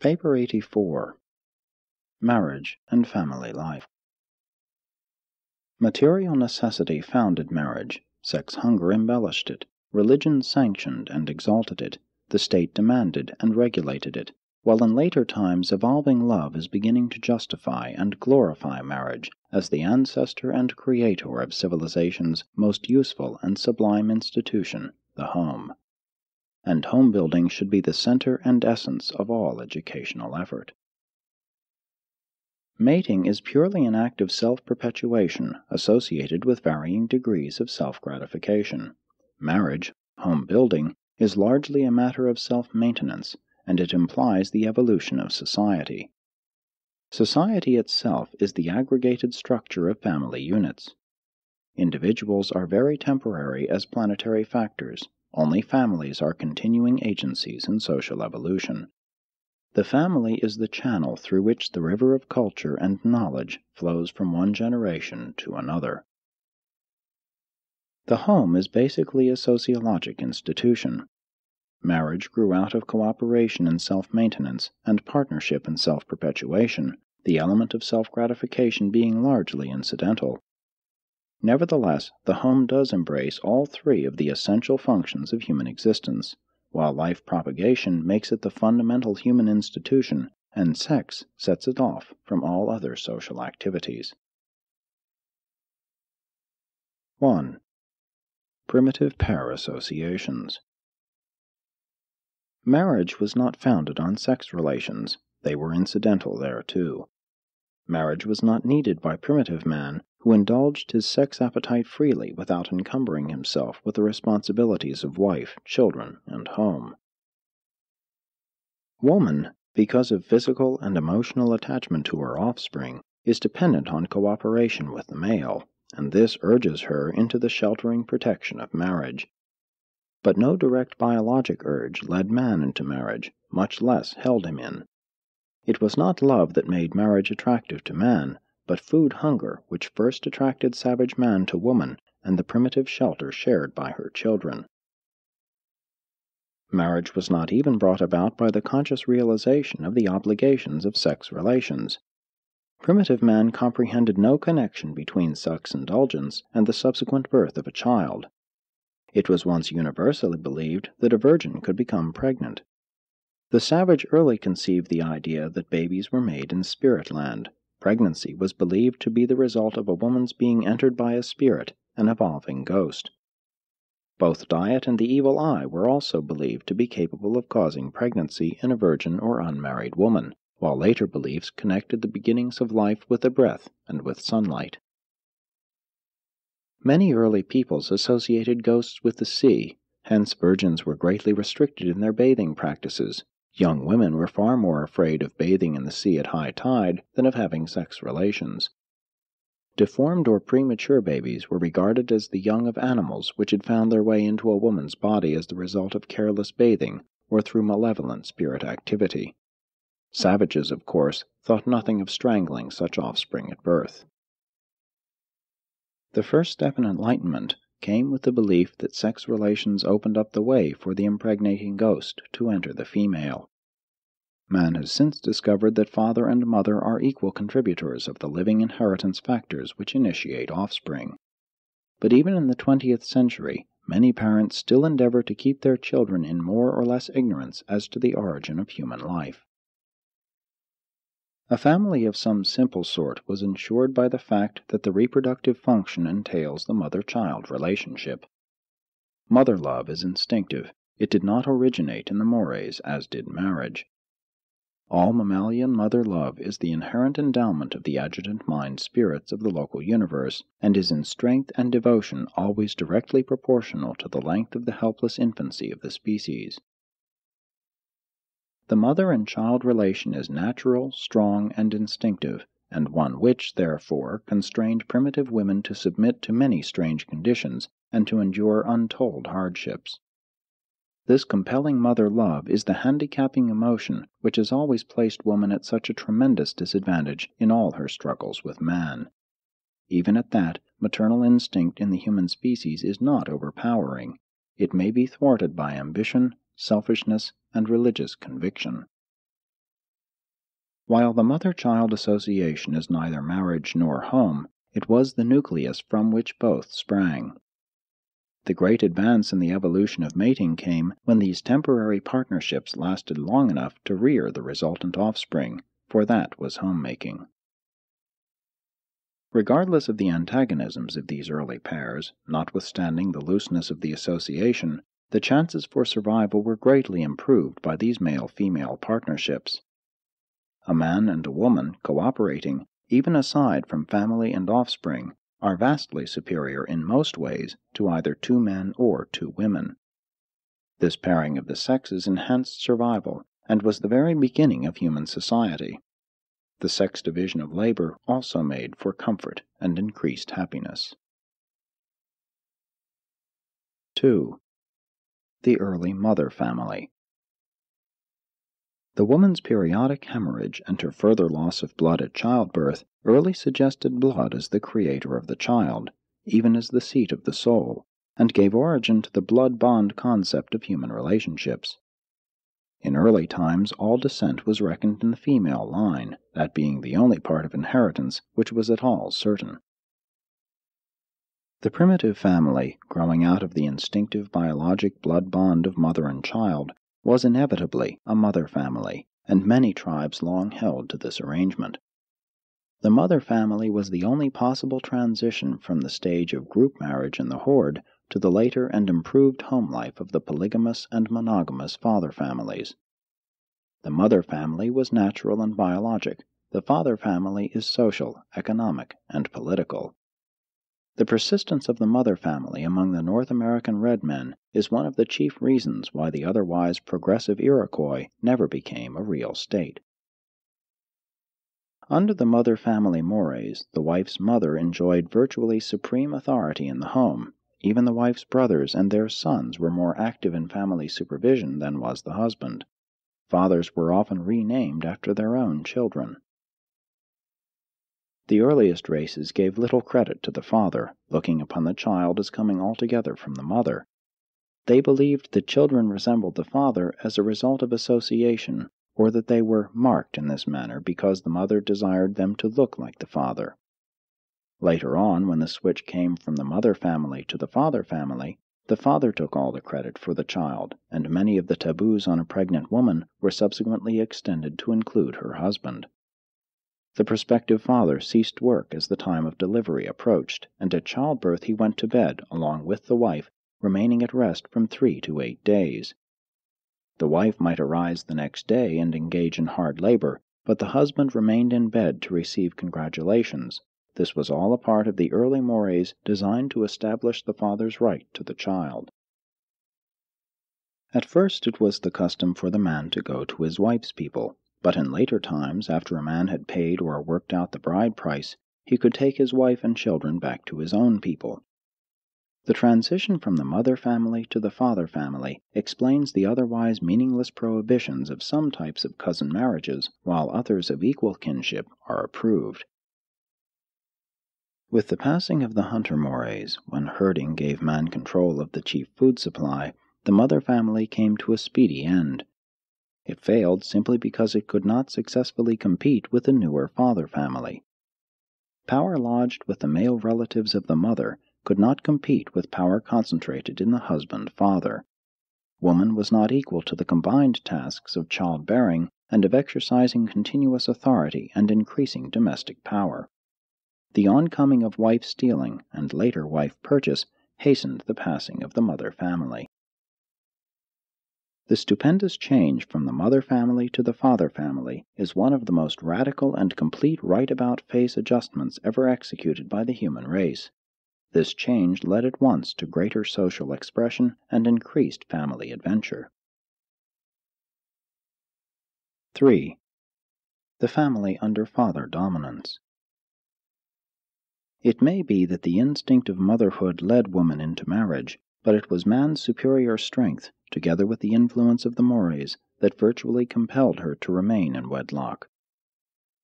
Paper 84. Marriage and Family Life. Material necessity founded marriage, sex hunger embellished it, religion sanctioned and exalted it, the state demanded and regulated it, while in later times evolving love is beginning to justify and glorify marriage as the ancestor and creator of civilization's most useful and sublime institution, the home. And home building should be the center and essence of all educational effort. Mating is purely an act of self-perpetuation associated with varying degrees of self-gratification. Marriage, home building, is largely a matter of self-maintenance, and it implies the evolution of society. Society itself is the aggregated structure of family units. Individuals are very temporary as planetary factors. Only families are continuing agencies in social evolution. The family is the channel through which the river of culture and knowledge flows from one generation to another. The home is basically a sociologic institution. Marriage grew out of cooperation in self-maintenance and partnership in self-perpetuation, the element of self-gratification being largely incidental. Nevertheless, the home does embrace all three of the essential functions of human existence, while life propagation makes it the fundamental human institution, and sex sets it off from all other social activities. 1. Primitive pair associations. Marriage was not founded on sex relations. They were incidental thereto. Marriage was not needed by primitive man, who indulged his sex appetite freely without encumbering himself with the responsibilities of wife, children, and home. Woman, because of physical and emotional attachment to her offspring, is dependent on cooperation with the male, and this urges her into the sheltering protection of marriage. But no direct biologic urge led man into marriage, much less held him in. It was not love that made marriage attractive to man, but food hunger which first attracted savage man to woman and the primitive shelter shared by her children. Marriage was not even brought about by the conscious realization of the obligations of sex relations. Primitive man comprehended no connection between sex indulgence and the subsequent birth of a child. It was once universally believed that a virgin could become pregnant. The savage early conceived the idea that babies were made in spirit land. Pregnancy was believed to be the result of a woman's being entered by a spirit, an evolving ghost. Both diet and the evil eye were also believed to be capable of causing pregnancy in a virgin or unmarried woman, while later beliefs connected the beginnings of life with the breath and with sunlight. Many early peoples associated ghosts with the sea, hence virgins were greatly restricted in their bathing practices. Young women were far more afraid of bathing in the sea at high tide than of having sex relations. Deformed or premature babies were regarded as the young of animals which had found their way into a woman's body as the result of careless bathing or through malevolent spirit activity. Savages, of course, thought nothing of strangling such offspring at birth. The first step in enlightenment came with the belief that sex relations opened up the way for the impregnating ghost to enter the female. Man has since discovered that father and mother are equal contributors of the living inheritance factors which initiate offspring. But even in the 20th century, many parents still endeavor to keep their children in more or less ignorance as to the origin of human life. A family of some simple sort was ensured by the fact that the reproductive function entails the mother-child relationship. Mother love is instinctive. It did not originate in the mores, as did marriage. All mammalian mother love is the inherent endowment of the adjutant mind spirits of the local universe, and is in strength and devotion always directly proportional to the length of the helpless infancy of the species. The mother and child relation is natural, strong, and instinctive, and one which, therefore, constrained primitive women to submit to many strange conditions and to endure untold hardships. This compelling mother love is the handicapping emotion which has always placed woman at such a tremendous disadvantage in all her struggles with man. Even at that, maternal instinct in the human species is not overpowering. It may be thwarted by ambition, selfishness, and religious conviction. While the mother-child association is neither marriage nor home, it was the nucleus from which both sprang. The great advance in the evolution of mating came when these temporary partnerships lasted long enough to rear the resultant offspring, for that was homemaking. Regardless of the antagonisms of these early pairs, notwithstanding the looseness of the association, the chances for survival were greatly improved by these male-female partnerships. A man and a woman cooperating, even aside from family and offspring, are vastly superior in most ways to either two men or two women. This pairing of the sexes enhanced survival and was the very beginning of human society. The sex division of labor also made for comfort and increased happiness. 2. The early mother family. The woman's periodic hemorrhage and her further loss of blood at childbirth early suggested blood as the creator of the child, even as the seat of the soul, and gave origin to the blood bond concept of human relationships. In early times all descent was reckoned in the female line, that being the only part of inheritance which was at all certain. The primitive family, growing out of the instinctive biologic blood bond of mother and child, was inevitably a mother family, and many tribes long held to this arrangement. The mother family was the only possible transition from the stage of group marriage in the horde to the later and improved home life of the polygamous and monogamous father families. The mother family was natural and biologic. The father family is social, economic, and political. The persistence of the mother family among the North American red men is one of the chief reasons why the otherwise progressive Iroquois never became a real state. Under the mother family mores, the wife's mother enjoyed virtually supreme authority in the home. Even the wife's brothers and their sons were more active in family supervision than was the husband. Fathers were often renamed after their own children. The earliest races gave little credit to the father, looking upon the child as coming altogether from the mother. They believed that children resembled the father as a result of association, or that they were marked in this manner because the mother desired them to look like the father. Later on, when the switch came from the mother family to the father family, the father took all the credit for the child, and many of the taboos on a pregnant woman were subsequently extended to include her husband. The prospective father ceased work as the time of delivery approached, and at childbirth he went to bed along with the wife, remaining at rest from 3 to 8 days. The wife might arise the next day and engage in hard labor, but the husband remained in bed to receive congratulations. This was all a part of the early mores designed to establish the father's right to the child. At first it was the custom for the man to go to his wife's people, but in later times, after a man had paid or worked out the bride price, he could take his wife and children back to his own people. The transition from the mother family to the father family explains the otherwise meaningless prohibitions of some types of cousin marriages, while others of equal kinship are approved. With the passing of the hunter mores, when herding gave man control of the chief food supply, the mother family came to a speedy end. It failed simply because it could not successfully compete with the newer father family. Power lodged with the male relatives of the mother could not compete with power concentrated in the husband-father. Woman was not equal to the combined tasks of childbearing and of exercising continuous authority and increasing domestic power. The oncoming of wife-stealing and later wife-purchase hastened the passing of the mother family. The stupendous change from the mother family to the father family is one of the most radical and complete right-about-face adjustments ever executed by the human race. This change led at once to greater social expression and increased family adventure. 3. The family under father dominance. It may be that the instinct of motherhood led woman into marriage, but it was man's superior strength, together with the influence of the mores, that virtually compelled her to remain in wedlock.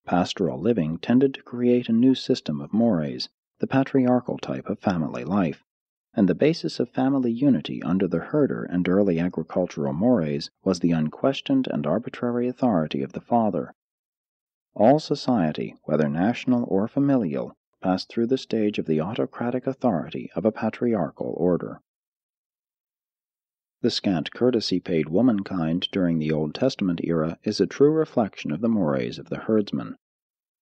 Pastoral living tended to create a new system of mores, the patriarchal type of family life, and the basis of family unity under the herder and early agricultural mores was the unquestioned and arbitrary authority of the father. All society, whether national or familial, passed through the stage of the autocratic authority of a patriarchal order. The scant courtesy paid womankind during the Old Testament era is a true reflection of the mores of the herdsman.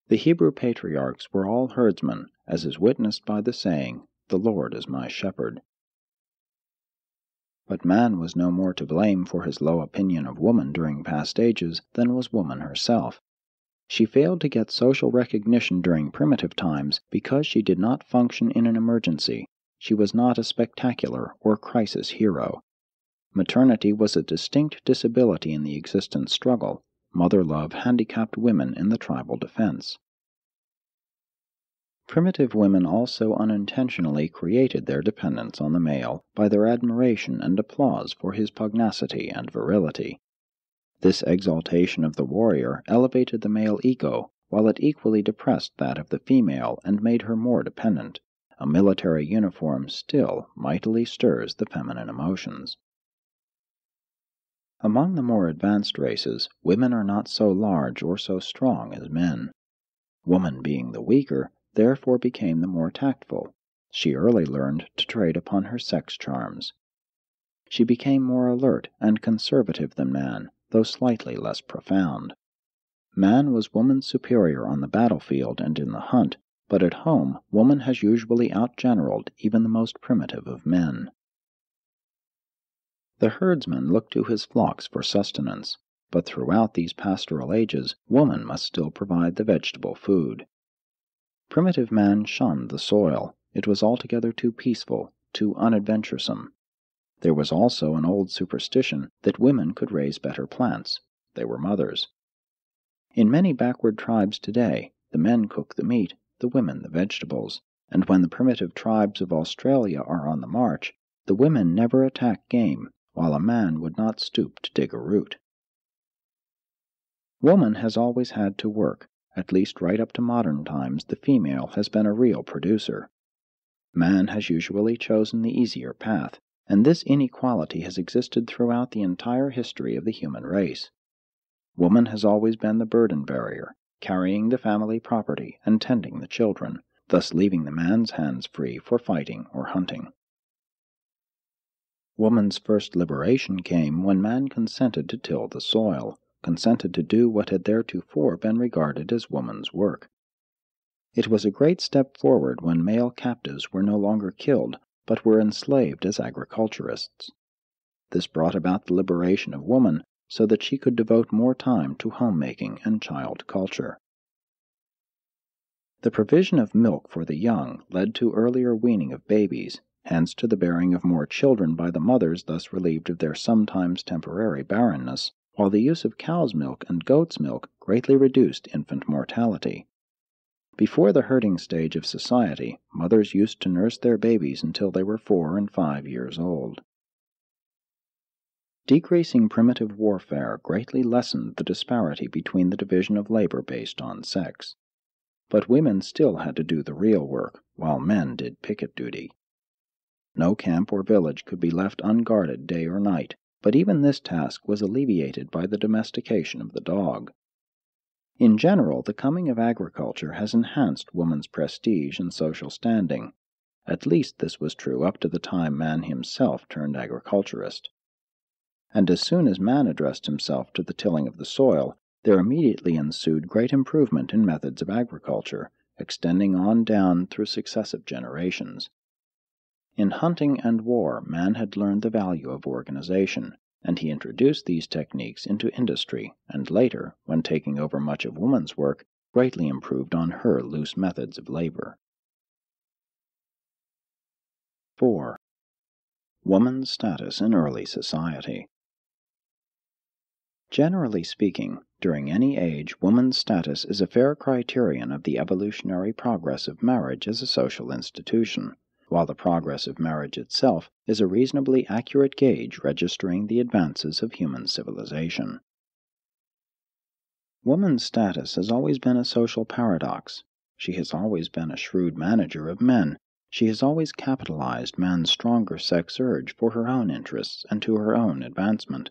The Hebrew patriarchs were all herdsmen, as is witnessed by the saying, "The Lord is my shepherd." But man was no more to blame for his low opinion of woman during past ages than was woman herself. She failed to get social recognition during primitive times because she did not function in an emergency. She was not a spectacular or crisis hero. Maternity was a distinct disability in the existence struggle. Mother love handicapped women in the tribal defense. Primitive women also unintentionally created their dependence on the male by their admiration and applause for his pugnacity and virility. This exaltation of the warrior elevated the male ego, while it equally depressed that of the female and made her more dependent. A military uniform still mightily stirs the feminine emotions. Among the more advanced races, women are not so large or so strong as men. Woman, being the weaker, therefore became the more tactful. She early learned to trade upon her sex charms. She became more alert and conservative than man, though slightly less profound. Man was woman's superior on the battlefield and in the hunt, but at home woman has usually outgeneraled even the most primitive of men. The herdsman looked to his flocks for sustenance, but throughout these pastoral ages woman must still provide the vegetable food. Primitive man shunned the soil. It was altogether too peaceful, too unadventuresome. There was also an old superstition that women could raise better plants. They were mothers. In many backward tribes today, the men cook the meat, the women the vegetables, and when the primitive tribes of Australia are on the march, the women never attack game, while a man would not stoop to dig a root. Woman has always had to work. At least right up to modern times, the female has been a real producer. Man has usually chosen the easier path, and this inequality has existed throughout the entire history of the human race. Woman has always been the burden bearer, carrying the family property and tending the children, thus leaving the man's hands free for fighting or hunting. Woman's first liberation came when man consented to till the soil, consented to do what had theretofore been regarded as woman's work. It was a great step forward when male captives were no longer killed, but were enslaved as agriculturists. This brought about the liberation of woman so that she could devote more time to homemaking and child culture. The provision of milk for the young led to earlier weaning of babies, hence to the bearing of more children by the mothers thus relieved of their sometimes temporary barrenness, while the use of cow's milk and goat's milk greatly reduced infant mortality. Before the herding stage of society, mothers used to nurse their babies until they were 4 and 5 years old. Decreasing primitive warfare greatly lessened the disparity between the division of labor based on sex. But women still had to do the real work, while men did picket duty. No camp or village could be left unguarded day or night, but even this task was alleviated by the domestication of the dog. In general, the coming of agriculture has enhanced woman's prestige and social standing. At least this was true up to the time man himself turned agriculturist. And as soon as man addressed himself to the tilling of the soil, there immediately ensued great improvement in methods of agriculture, extending on down through successive generations. In hunting and war, man had learned the value of organization, and he introduced these techniques into industry, and later, when taking over much of woman's work, greatly improved on her loose methods of labor. 4. Woman's status in early society. Generally speaking, during any age, woman's status is a fair criterion of the evolutionary progress of marriage as a social institution, while the progress of marriage itself is a reasonably accurate gauge registering the advances of human civilization. Woman's status has always been a social paradox. She has always been a shrewd manager of men. She has always capitalized man's stronger sex urge for her own interests and to her own advancement.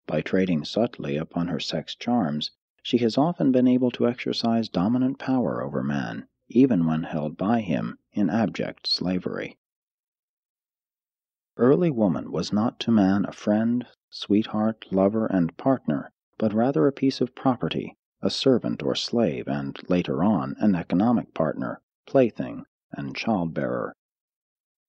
By trading subtly upon her sex charms, she has often been able to exercise dominant power over man, even when held by him in abject slavery. Early woman was not to man a friend, sweetheart, lover, and partner, but rather a piece of property, a servant or slave, and, later on, an economic partner, plaything, and childbearer.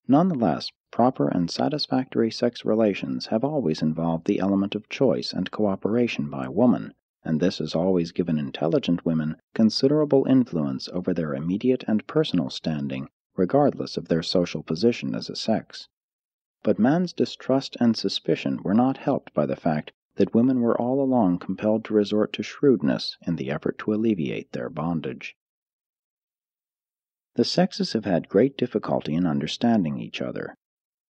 Nonetheless, proper and satisfactory sex relations have always involved the element of choice and cooperation by woman, and this has always given intelligent women considerable influence over their immediate and personal standing, regardless of their social position as a sex. But man's distrust and suspicion were not helped by the fact that women were all along compelled to resort to shrewdness in the effort to alleviate their bondage. The sexes have had great difficulty in understanding each other.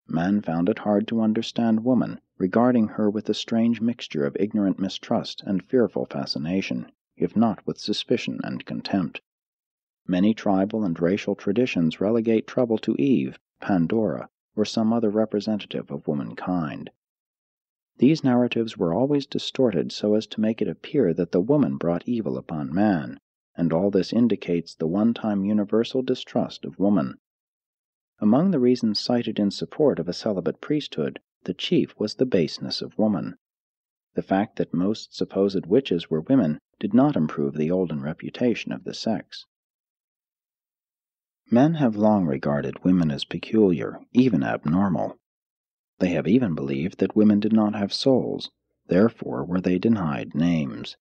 Man found it hard to understand woman, regarding her with a strange mixture of ignorant mistrust and fearful fascination, if not with suspicion and contempt. Many tribal and racial traditions relegate trouble to Eve, Pandora, or some other representative of womankind. These narratives were always distorted so as to make it appear that the woman brought evil upon man, and all this indicates the one-time universal distrust of woman. Among the reasons cited in support of a celibate priesthood, the chief was the baseness of woman. The fact that most supposed witches were women did not improve the olden reputation of the sex. Men have long regarded women as peculiar, even abnormal. They have even believed that women did not have souls, therefore were they denied names.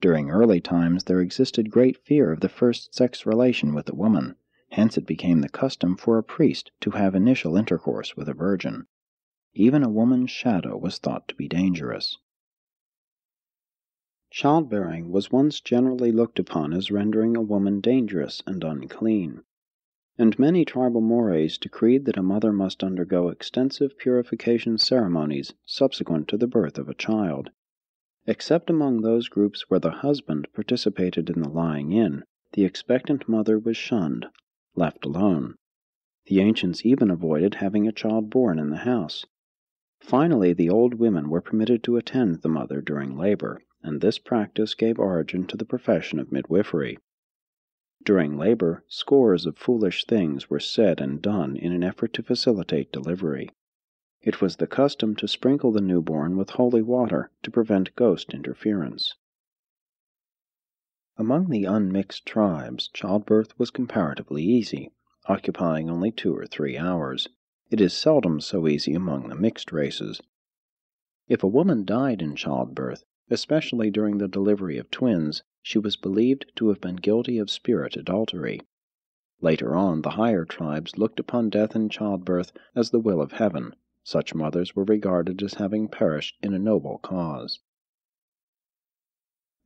During early times there existed great fear of the first sex relation with a woman, hence it became the custom for a priest to have initial intercourse with a virgin. Even a woman's shadow was thought to be dangerous. Childbearing was once generally looked upon as rendering a woman dangerous and unclean, and many tribal mores decreed that a mother must undergo extensive purification ceremonies subsequent to the birth of a child. Except among those groups where the husband participated in the lying-in, the expectant mother was shunned, left alone. The ancients even avoided having a child born in the house. Finally, the old women were permitted to attend the mother during labor, and this practice gave origin to the profession of midwifery. During labor, scores of foolish things were said and done in an effort to facilitate delivery. It was the custom to sprinkle the newborn with holy water to prevent ghost interference. Among the unmixed tribes, childbirth was comparatively easy, occupying only 2 or 3 hours. It is seldom so easy among the mixed races. If a woman died in childbirth, especially during the delivery of twins, she was believed to have been guilty of spirit adultery. Later on, the higher tribes looked upon death in childbirth as the will of heaven. Such mothers were regarded as having perished in a noble cause.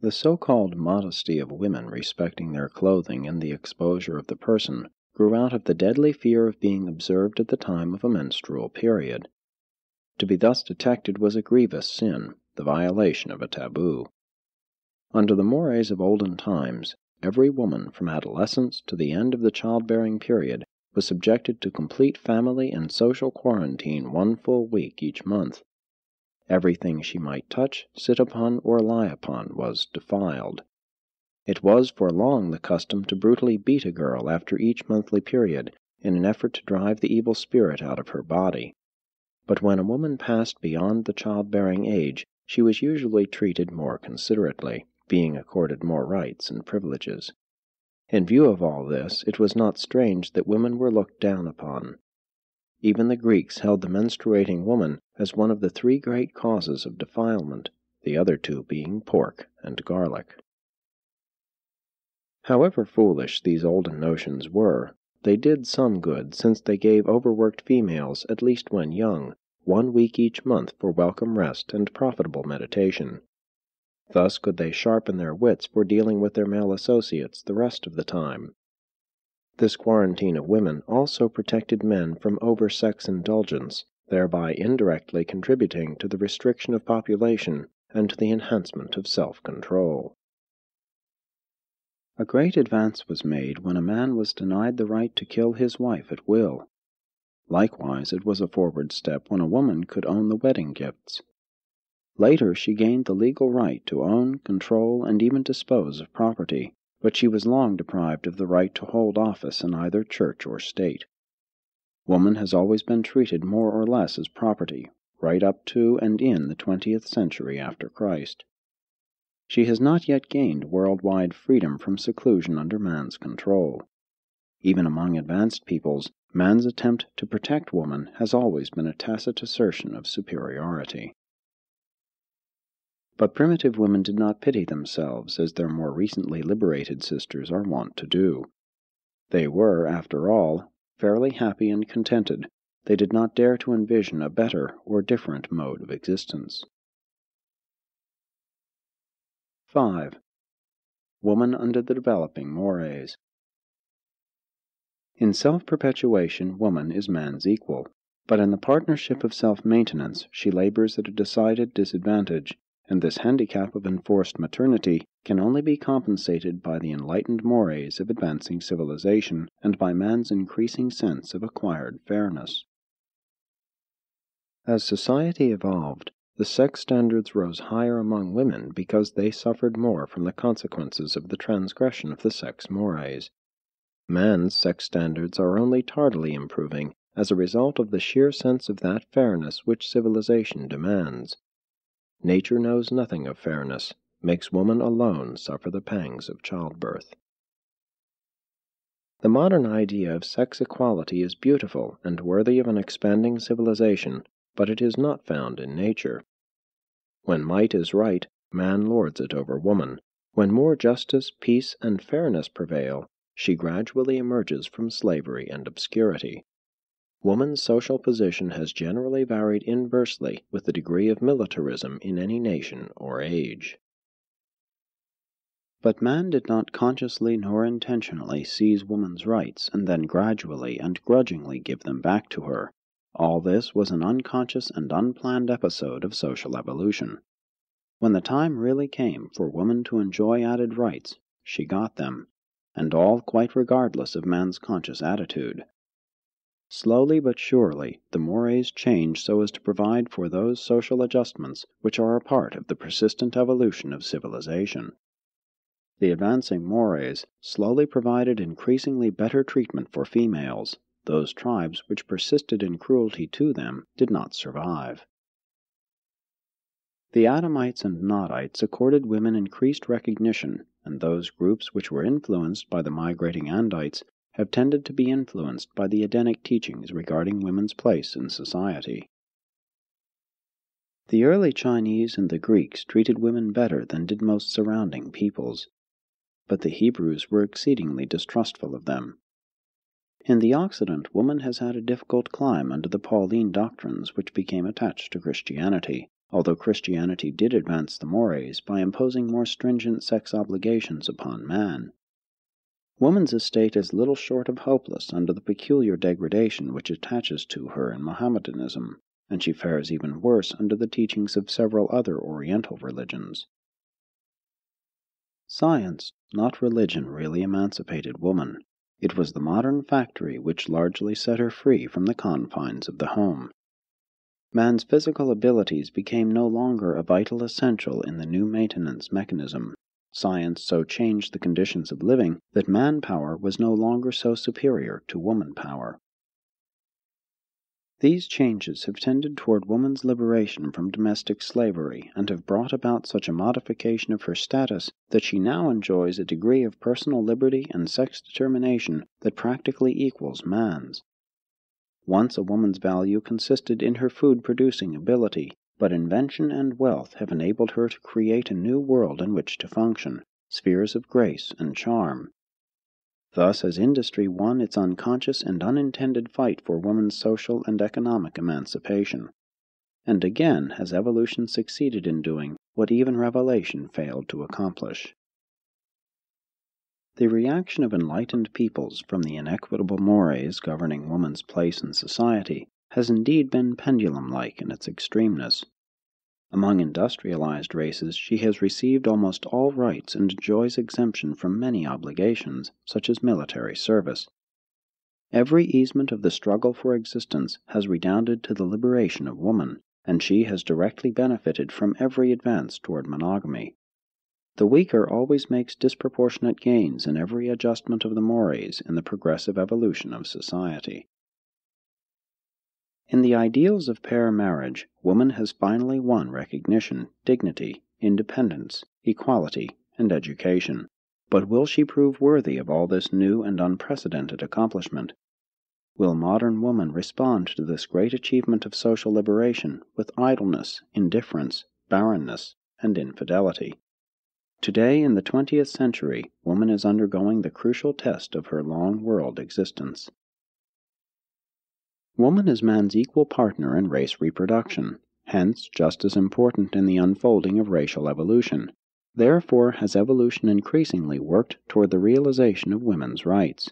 The so-called modesty of women respecting their clothing and the exposure of the person grew out of the deadly fear of being observed at the time of a menstrual period. To be thus detected was a grievous sin, the violation of a taboo. Under the mores of olden times, every woman from adolescence to the end of the childbearing period was subjected to complete family and social quarantine 1 full week each month. Everything she might touch, sit upon, or lie upon was defiled. It was for long the custom to brutally beat a girl after each monthly period in an effort to drive the evil spirit out of her body. But when a woman passed beyond the childbearing age, she was usually treated more considerately, being accorded more rights and privileges. In view of all this, it was not strange that women were looked down upon. Even the Greeks held the menstruating woman as one of the 3 great causes of defilement, the other 2 being pork and garlic. However foolish these olden notions were, they did some good, since they gave overworked females, at least when young, 1 week each month for welcome rest and profitable meditation. Thus could they sharpen their wits for dealing with their male associates the rest of the time. This quarantine of women also protected men from over-sex indulgence, thereby indirectly contributing to the restriction of population and to the enhancement of self-control. A great advance was made when a man was denied the right to kill his wife at will. Likewise, it was a forward step when a woman could own the wedding gifts. Later, she gained the legal right to own, control, and even dispose of property, but she was long deprived of the right to hold office in either church or state. Woman has always been treated more or less as property, right up to and in the 20th century after Christ. She has not yet gained worldwide freedom from seclusion under man's control. Even among advanced peoples, man's attempt to protect woman has always been a tacit assertion of superiority. But primitive women did not pity themselves as their more recently liberated sisters are wont to do. They were, after all, fairly happy and contented. They did not dare to envision a better or different mode of existence. 5. Woman under the developing mores. In self-perpetuation, woman is man's equal, but in the partnership of self-maintenance she labors at a decided disadvantage, and this handicap of enforced maternity can only be compensated by the enlightened mores of advancing civilization and by man's increasing sense of acquired fairness. As society evolved, the sex standards rose higher among women because they suffered more from the consequences of the transgression of the sex mores. Man's sex standards are only tardily improving as a result of the sheer sense of that fairness which civilization demands. Nature knows nothing of fairness, makes woman alone suffer the pangs of childbirth. The modern idea of sex equality is beautiful and worthy of an expanding civilization, but it is not found in nature. When might is right, man lords it over woman. When more justice, peace, and fairness prevail, she gradually emerges from slavery and obscurity. Woman's social position has generally varied inversely with the degree of militarism in any nation or age. But man did not consciously nor intentionally seize woman's rights and then gradually and grudgingly give them back to her. All this was an unconscious and unplanned episode of social evolution. When the time really came for woman to enjoy added rights, she got them, and all quite regardless of man's conscious attitude. Slowly but surely, the mores change so as to provide for those social adjustments which are a part of the persistent evolution of civilization. The advancing mores slowly provided increasingly better treatment for females. Those tribes which persisted in cruelty to them did not survive. The Adamites and Nodites accorded women increased recognition, and those groups which were influenced by the migrating Andites have tended to be influenced by the Edenic teachings regarding women's place in society. The early Chinese and the Greeks treated women better than did most surrounding peoples, but the Hebrews were exceedingly distrustful of them. In the Occident, woman has had a difficult climb under the Pauline doctrines which became attached to Christianity, although Christianity did advance the mores by imposing more stringent sex obligations upon man. Woman's estate is little short of hopeless under the peculiar degradation which attaches to her in Mohammedanism, and she fares even worse under the teachings of several other Oriental religions. Science, not religion, really emancipated woman. It was the modern factory which largely set her free from the confines of the home. Man's physical abilities became no longer a vital essential in the new maintenance mechanism. Science so changed the conditions of living that man-power was no longer so superior to woman-power. These changes have tended toward woman's liberation from domestic slavery and have brought about such a modification of her status that she now enjoys a degree of personal liberty and sex determination that practically equals man's. Once a woman's value consisted in her food-producing ability, but invention and wealth have enabled her to create a new world in which to function, spheres of grace and charm. Thus has industry won its unconscious and unintended fight for woman's social and economic emancipation. And again has evolution succeeded in doing what even revelation failed to accomplish. The reaction of enlightened peoples from the inequitable mores governing woman's place in society has indeed been pendulum-like in its extremeness. Among industrialized races she has received almost all rights and enjoys exemption from many obligations, such as military service. Every easement of the struggle for existence has redounded to the liberation of woman, and she has directly benefited from every advance toward monogamy. The weaker always makes disproportionate gains in every adjustment of the mores in the progressive evolution of society. In the ideals of pair marriage, woman has finally won recognition, dignity, independence, equality, and education. But will she prove worthy of all this new and unprecedented accomplishment? Will modern woman respond to this great achievement of social liberation with idleness, indifference, barrenness, and infidelity? Today, in the 20th century, woman is undergoing the crucial test of her long world existence. Woman is man's equal partner in race reproduction, hence just as important in the unfolding of racial evolution. Therefore has evolution increasingly worked toward the realization of women's rights.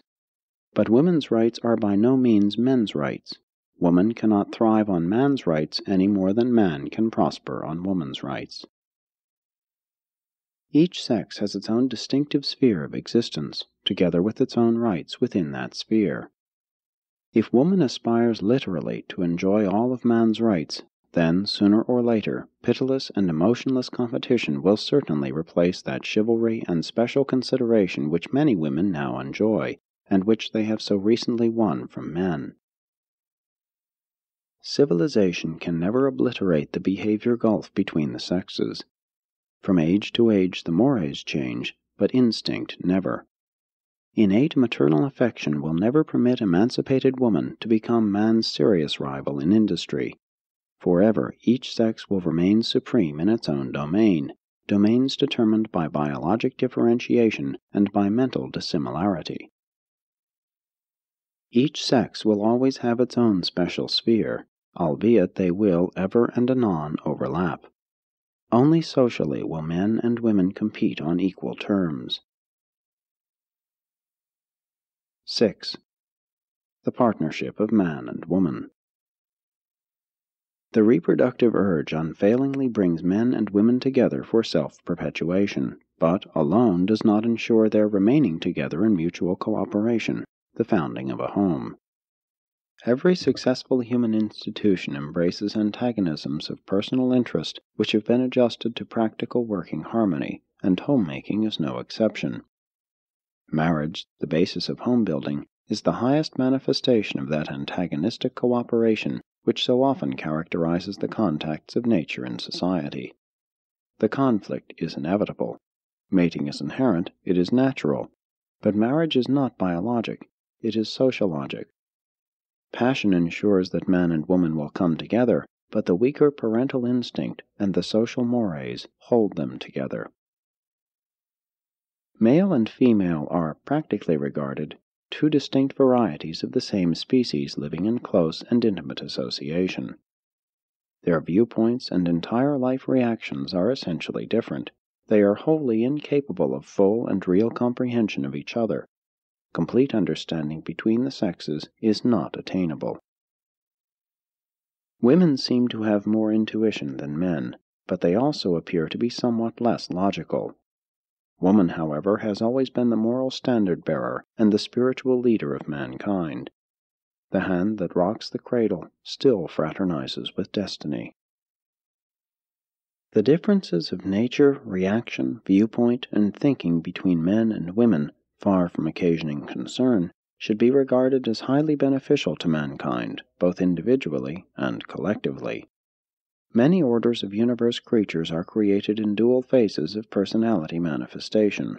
But women's rights are by no means men's rights. Woman cannot thrive on man's rights any more than man can prosper on woman's rights. Each sex has its own distinctive sphere of existence, together with its own rights within that sphere. If woman aspires literally to enjoy all of man's rights, then, sooner or later, pitiless and emotionless competition will certainly replace that chivalry and special consideration which many women now enjoy, and which they have so recently won from men. Civilization can never obliterate the behavior gulf between the sexes. From age to age the mores change, but instinct never. Innate maternal affection will never permit emancipated woman to become man's serious rival in industry. Forever each sex will remain supreme in its own domain, domains determined by biologic differentiation and by mental dissimilarity. Each sex will always have its own special sphere, albeit they will ever and anon overlap. Only socially will men and women compete on equal terms. 6. The partnership of man and woman. The reproductive urge unfailingly brings men and women together for self-perpetuation, but alone does not ensure their remaining together in mutual cooperation, the founding of a home. Every successful human institution embraces antagonisms of personal interest which have been adjusted to practical working harmony, and homemaking is no exception. Marriage, the basis of home building, is the highest manifestation of that antagonistic cooperation which so often characterizes the contacts of nature and society. The conflict is inevitable. Mating is inherent, it is natural. But marriage is not biologic, it is sociologic. Passion ensures that man and woman will come together, but the weaker parental instinct and the social mores hold them together. Male and female are, practically regarded, two distinct varieties of the same species living in close and intimate association. Their viewpoints and entire life reactions are essentially different. They are wholly incapable of full and real comprehension of each other. Complete understanding between the sexes is not attainable. Women seem to have more intuition than men, but they also appear to be somewhat less logical. Woman, however, has always been the moral standard-bearer and the spiritual leader of mankind. The hand that rocks the cradle still fraternizes with destiny. The differences of nature, reaction, viewpoint, and thinking between men and women, far from occasioning concern, should be regarded as highly beneficial to mankind, both individually and collectively. Many orders of universe creatures are created in dual phases of personality manifestation.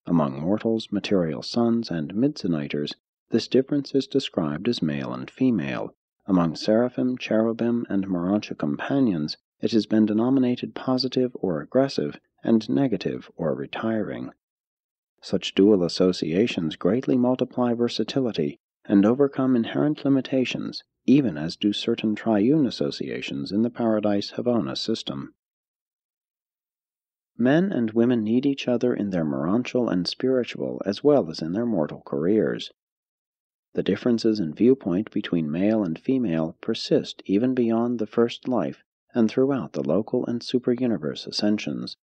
Among mortals, material sons, and midsoniters, this difference is described as male and female. Among seraphim, cherubim, and Urantia companions, it has been denominated positive or aggressive, and negative or retiring. Such dual associations greatly multiply versatility and overcome inherent limitations, even as do certain triune associations in the Paradise-Havona system. Men and women need each other in their morontial and spiritual as well as in their mortal careers. The differences in viewpoint between male and female persist even beyond the first life and throughout the local and super-universe ascensions.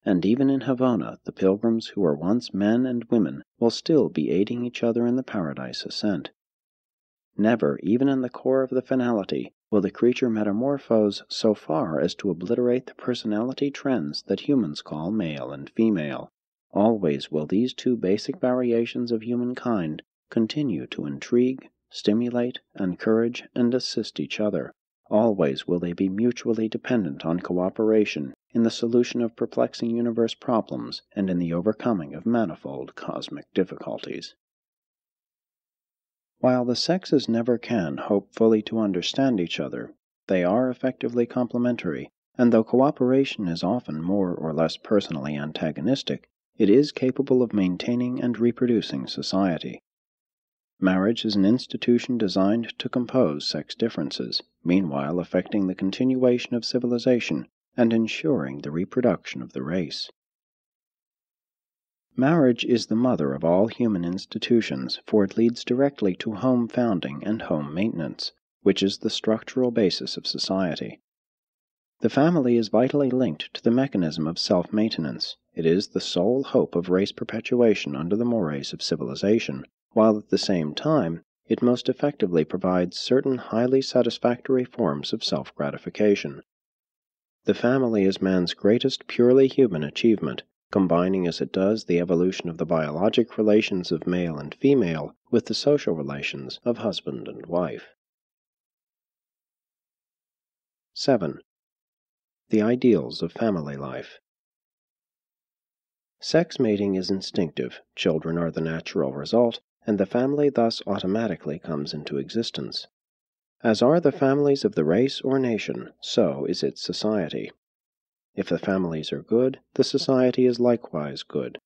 And even in Havona, the pilgrims who were once men and women will still be aiding each other in the paradise ascent. Never, even in the core of the finality, will the creature metamorphose so far as to obliterate the personality trends that humans call male and female. Always will these two basic variations of humankind continue to intrigue, stimulate, encourage, and assist each other. Always will they be mutually dependent on cooperation in the solution of perplexing universe problems and in the overcoming of manifold cosmic difficulties. While the sexes never can hope fully to understand each other, they are effectively complementary, and though cooperation is often more or less personally antagonistic, it is capable of maintaining and reproducing society. Marriage is an institution designed to compose sex differences, meanwhile affecting the continuation of civilization and ensuring the reproduction of the race. Marriage is the mother of all human institutions, for it leads directly to home founding and home maintenance, which is the structural basis of society. The family is vitally linked to the mechanism of self-maintenance. It is the sole hope of race perpetuation under the mores of civilization, while at the same time it most effectively provides certain highly satisfactory forms of self-gratification. The family is man's greatest purely human achievement, combining as it does the evolution of the biologic relations of male and female with the social relations of husband and wife. 7. The ideals of family life. Sex mating is instinctive, children are the natural result, and the family thus automatically comes into existence. As are the families of the race or nation, so is its society. If the families are good, the society is likewise good.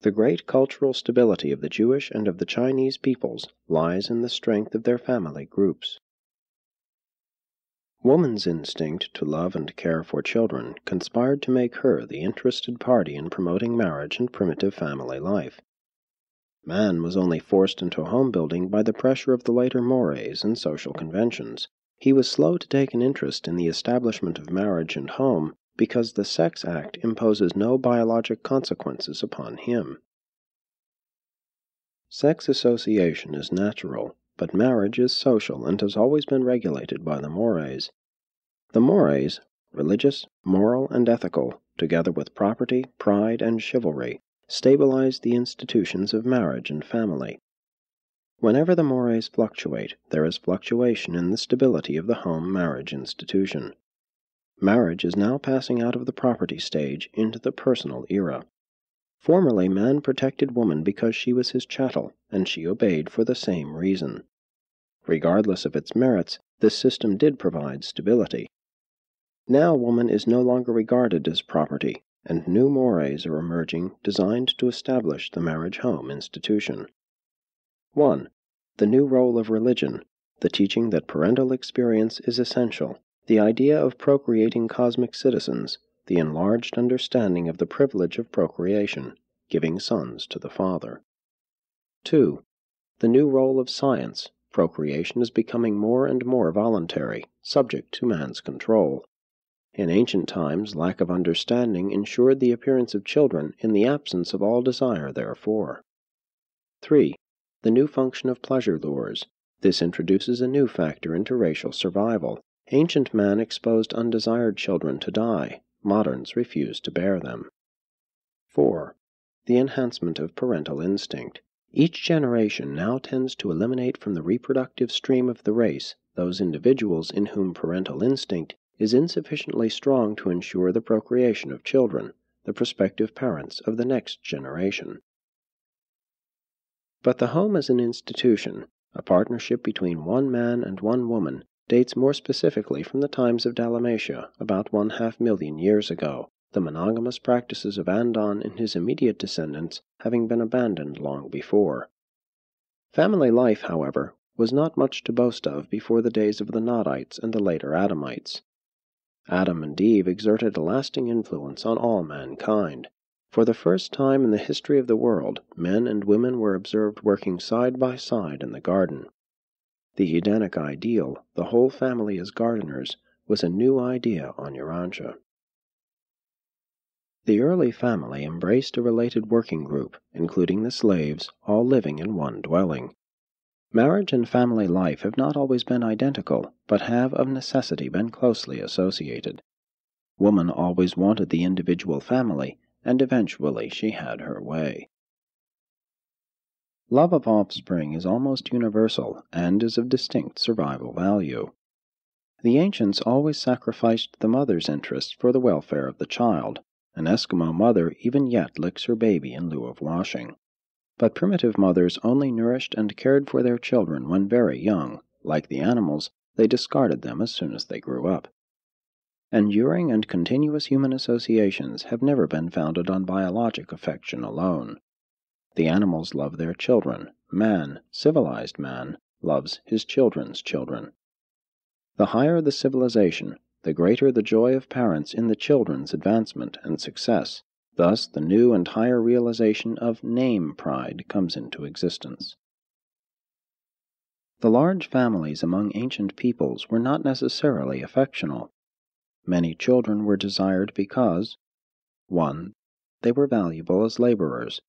The great cultural stability of the Jewish and of the Chinese peoples lies in the strength of their family groups. Woman's instinct to love and care for children conspired to make her the interested party in promoting marriage and primitive family life. Man was only forced into home building by the pressure of the later mores and social conventions. He was slow to take an interest in the establishment of marriage and home because the sex act imposes no biologic consequences upon him. Sex association is natural, but marriage is social and has always been regulated by the mores. The mores, religious, moral, and ethical, together with property, pride, and chivalry, stabilize the institutions of marriage and family. Whenever the mores fluctuate, there is fluctuation in the stability of the home marriage institution. Marriage is now passing out of the property stage into the personal era. Formerly, man protected woman because she was his chattel, and she obeyed for the same reason. Regardless of its merits, this system did provide stability. Now woman is no longer regarded as property, and new mores are emerging designed to establish the marriage-home institution. 1. The new role of religion, the teaching that parental experience is essential, the idea of procreating cosmic citizens, the enlarged understanding of the privilege of procreation, giving sons to the Father. 2. The new role of science, procreation is becoming more and more voluntary, subject to man's control. In ancient times, lack of understanding ensured the appearance of children in the absence of all desire therefor. 3. The new function of pleasure lures. This introduces a new factor into racial survival. Ancient man exposed undesired children to die. Moderns refuse to bear them. 4. The enhancement of parental instinct. Each generation now tends to eliminate from the reproductive stream of the race those individuals in whom parental instinct is insufficiently strong to ensure the procreation of children, the prospective parents of the next generation. But the home as an institution, a partnership between one man and one woman, dates more specifically from the times of Dalmatia, about 500,000 years ago, the monogamous practices of Andon and his immediate descendants having been abandoned long before. Family life, however, was not much to boast of before the days of the Nodites and the later Adamites. Adam and Eve exerted a lasting influence on all mankind. For the first time in the history of the world, men and women were observed working side by side in the garden. The Edenic ideal, the whole family as gardeners, was a new idea on Urantia. The early family embraced a related working group, including the slaves, all living in one dwelling. Marriage and family life have not always been identical, but have of necessity been closely associated. Woman always wanted the individual family, and eventually she had her way. Love of offspring is almost universal and is of distinct survival value. The ancients always sacrificed the mother's interests for the welfare of the child. An Eskimo mother even yet licks her baby in lieu of washing. But primitive mothers only nourished and cared for their children when very young. Like the animals, they discarded them as soon as they grew up. Enduring and continuous human associations have never been founded on biologic affection alone. The animals love their children. Man, civilized man, loves his children's children. The higher the civilization, the greater the joy of parents in the children's advancement and success. Thus, the new and higher realization of name pride comes into existence. The large families among ancient peoples were not necessarily affectional. Many children were desired because 1. They were valuable as laborers.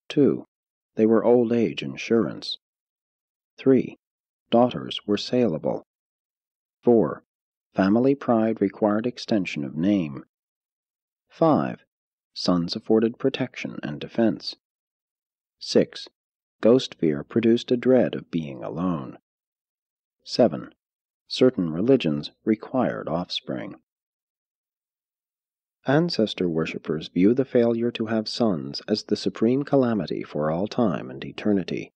2. They were old age insurance. 3. Daughters were saleable. 4. Family pride required extension of name. 5. Sons afforded protection and defense. 6. Ghost fear produced a dread of being alone. 7. Certain religions required offspring. Ancestor worshippers view the failure to have sons as the supreme calamity for all time and eternity.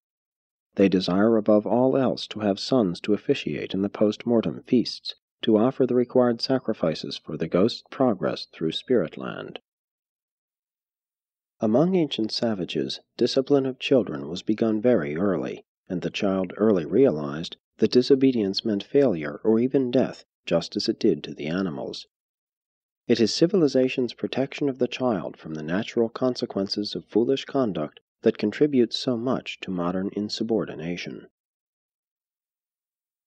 They desire above all else to have sons to officiate in the post-mortem feasts, to offer the required sacrifices for the ghost's progress through Spiritland. Among ancient savages, discipline of children was begun very early, and the child early realized that disobedience meant failure or even death, just as it did to the animals. It is civilization's protection of the child from the natural consequences of foolish conduct that contributes so much to modern insubordination.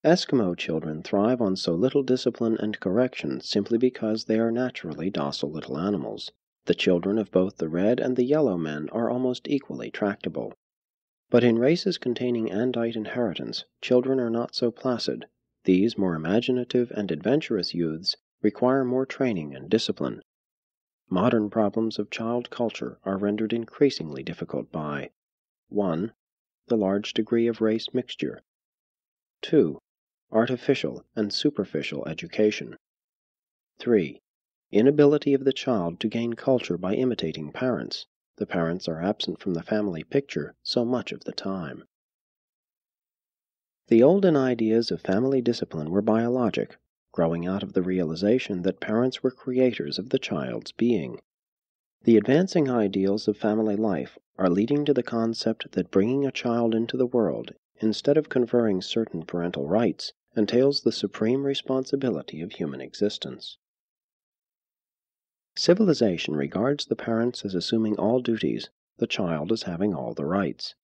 Eskimo children thrive on so little discipline and correction simply because they are naturally docile little animals. The children of both the red and the yellow men are almost equally tractable. But in races containing Andite inheritance, children are not so placid. These more imaginative and adventurous youths require more training and discipline. Modern problems of child culture are rendered increasingly difficult by 1. The large degree of race mixture. 2. Artificial and superficial education. 3. Inability of the child to gain culture by imitating parents. The parents are absent from the family picture so much of the time. The olden ideas of family discipline were biologic, growing out of the realization that parents were creators of the child's being. The advancing ideals of family life are leading to the concept that bringing a child into the world, instead of conferring certain parental rights, entails the supreme responsibility of human existence. Civilization regards the parents as assuming all duties, the child as having all the rights.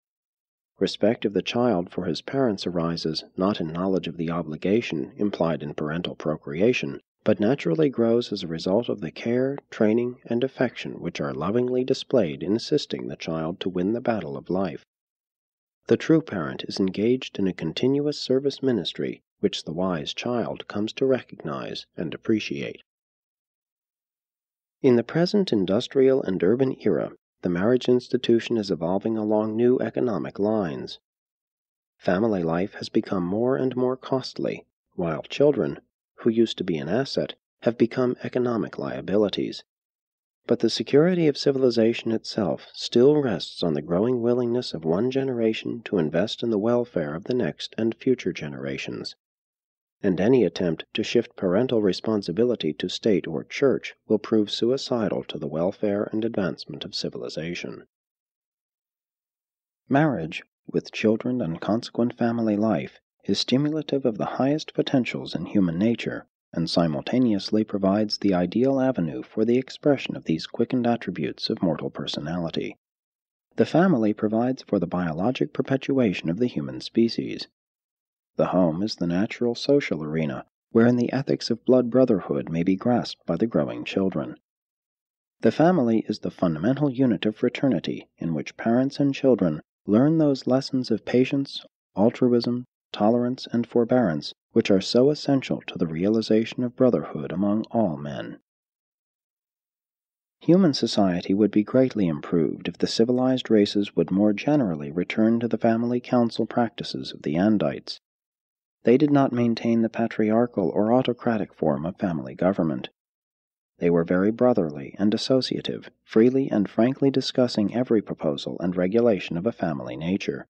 Respect of the child for his parents arises not in knowledge of the obligation implied in parental procreation, but naturally grows as a result of the care, training, and affection which are lovingly displayed in assisting the child to win the battle of life. The true parent is engaged in a continuous service ministry which the wise child comes to recognize and appreciate. In the present industrial and urban era, the marriage institution is evolving along new economic lines. Family life has become more and more costly, while children, who used to be an asset, have become economic liabilities. But the security of civilization itself still rests on the growing willingness of one generation to invest in the welfare of the next and future generations. And any attempt to shift parental responsibility to state or church will prove suicidal to the welfare and advancement of civilization. Marriage, with children and consequent family life, is stimulative of the highest potentials in human nature, and simultaneously provides the ideal avenue for the expression of these quickened attributes of mortal personality. The family provides for the biologic perpetuation of the human species. The home is the natural social arena, wherein the ethics of blood brotherhood may be grasped by the growing children. The family is the fundamental unit of fraternity in which parents and children learn those lessons of patience, altruism, tolerance, and forbearance, which are so essential to the realization of brotherhood among all men. Human society would be greatly improved if the civilized races would more generally return to the family council practices of the Andites. They did not maintain the patriarchal or autocratic form of family government. They were very brotherly and associative, freely and frankly discussing every proposal and regulation of a family nature.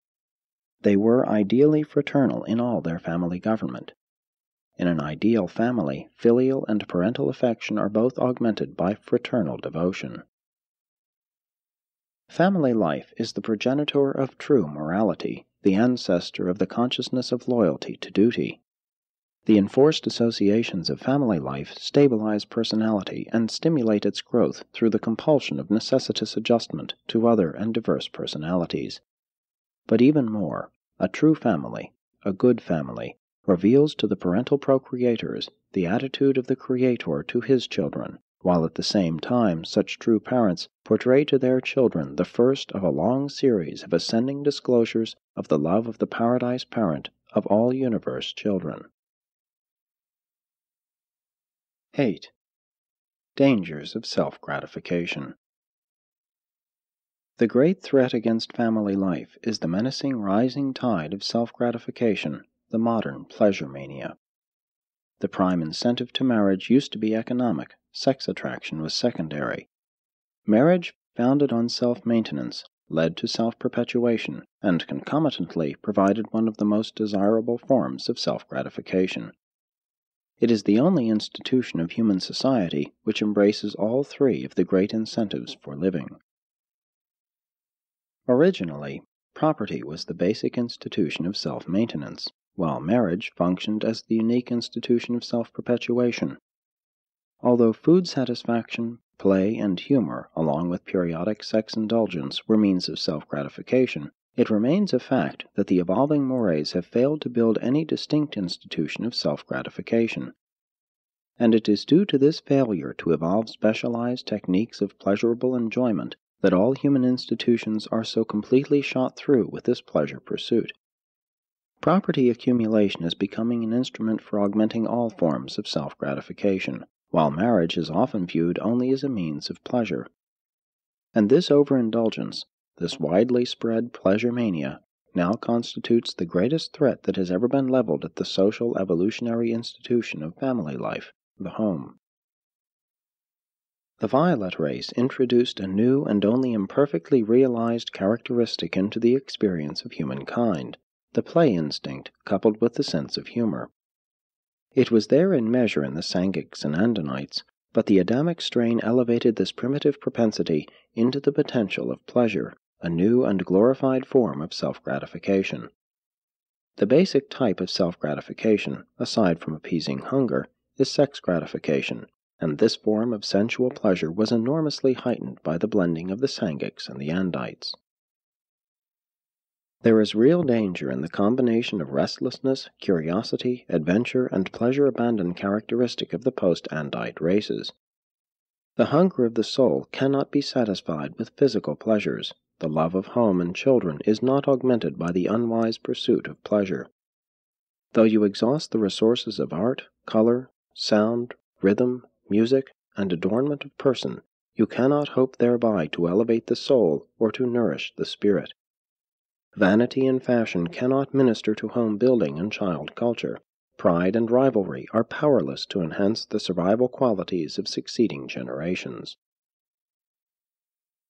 They were ideally fraternal in all their family government. In an ideal family, filial and parental affection are both augmented by fraternal devotion. Family life is the progenitor of true morality, the ancestor of the consciousness of loyalty to duty. The enforced associations of family life stabilize personality and stimulate its growth through the compulsion of necessitous adjustment to other and diverse personalities. But even more, a true family, a good family, reveals to the parental procreators the attitude of the Creator to His children, while at the same time such true parents portray to their children the first of a long series of ascending disclosures of the love of the Paradise Parent of all universe children. 8. Dangers of self-gratification. The great threat against family life is the menacing rising tide of self-gratification, the modern pleasure mania. The prime incentive to marriage used to be economic, sex attraction was secondary. Marriage, founded on self-maintenance, led to self-perpetuation, and concomitantly provided one of the most desirable forms of self-gratification. It is the only institution of human society which embraces all three of the great incentives for living. Originally, property was the basic institution of self-maintenance, while marriage functioned as the unique institution of self-perpetuation. Although food satisfaction, play, and humor, along with periodic sex indulgence, were means of self-gratification, it remains a fact that the evolving mores have failed to build any distinct institution of self-gratification. And it is due to this failure to evolve specialized techniques of pleasurable enjoyment that all human institutions are so completely shot through with this pleasure pursuit. Property accumulation is becoming an instrument for augmenting all forms of self-gratification, while marriage is often viewed only as a means of pleasure. And this overindulgence, this widely spread pleasure mania, now constitutes the greatest threat that has ever been leveled at the social evolutionary institution of family life, the home. The violet race introduced a new and only imperfectly realized characteristic into the experience of humankind, the play instinct coupled with the sense of humor. It was there in measure in the Sangics and Andonites, but the Adamic strain elevated this primitive propensity into the potential of pleasure, a new and glorified form of self-gratification. The basic type of self-gratification, aside from appeasing hunger, is sex gratification, and this form of sensual pleasure was enormously heightened by the blending of the Sangics and the Andites. There is real danger in the combination of restlessness, curiosity, adventure, and pleasure-abandon characteristic of the post-Andite races. The hunger of the soul cannot be satisfied with physical pleasures. The love of home and children is not augmented by the unwise pursuit of pleasure. Though you exhaust the resources of art, color, sound, rhythm, music, and adornment of person, you cannot hope thereby to elevate the soul or to nourish the spirit. Vanity and fashion cannot minister to home building and child culture. Pride and rivalry are powerless to enhance the survival qualities of succeeding generations.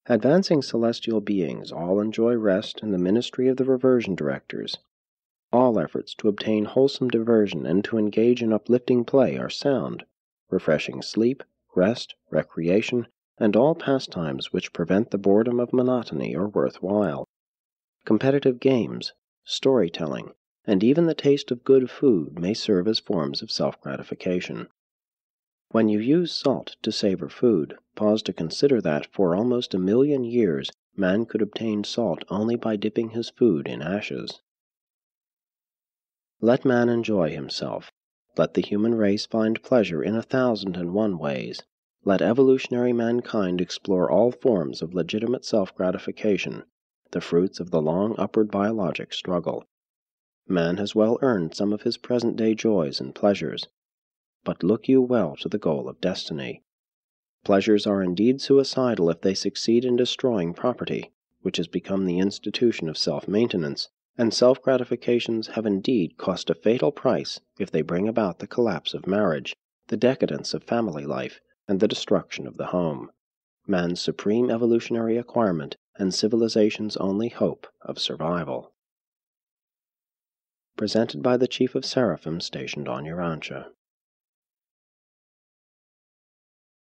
Advancing celestial beings all enjoy rest in the ministry of the reversion directors. All efforts to obtain wholesome diversion and to engage in uplifting play are sound. Refreshing sleep, rest, recreation, and all pastimes which prevent the boredom of monotony are worthwhile. Competitive games, storytelling, and even the taste of good food may serve as forms of self-gratification. When you use salt to savor food, pause to consider that for almost 1,000,000 years man could obtain salt only by dipping his food in ashes. Let man enjoy himself. Let the human race find pleasure in 1,001 ways. Let evolutionary mankind explore all forms of legitimate self-gratification, the fruits of the long upward biologic struggle. Man has well earned some of his present-day joys and pleasures, but look you well to the goal of destiny. Pleasures are indeed suicidal if they succeed in destroying property, which has become the institution of self-maintenance, and self-gratifications have indeed cost a fatal price if they bring about the collapse of marriage, the decadence of family life, and the destruction of the home, man's supreme evolutionary acquirement and civilization's only hope of survival. Presented by the Chief of Seraphim stationed on Urantia.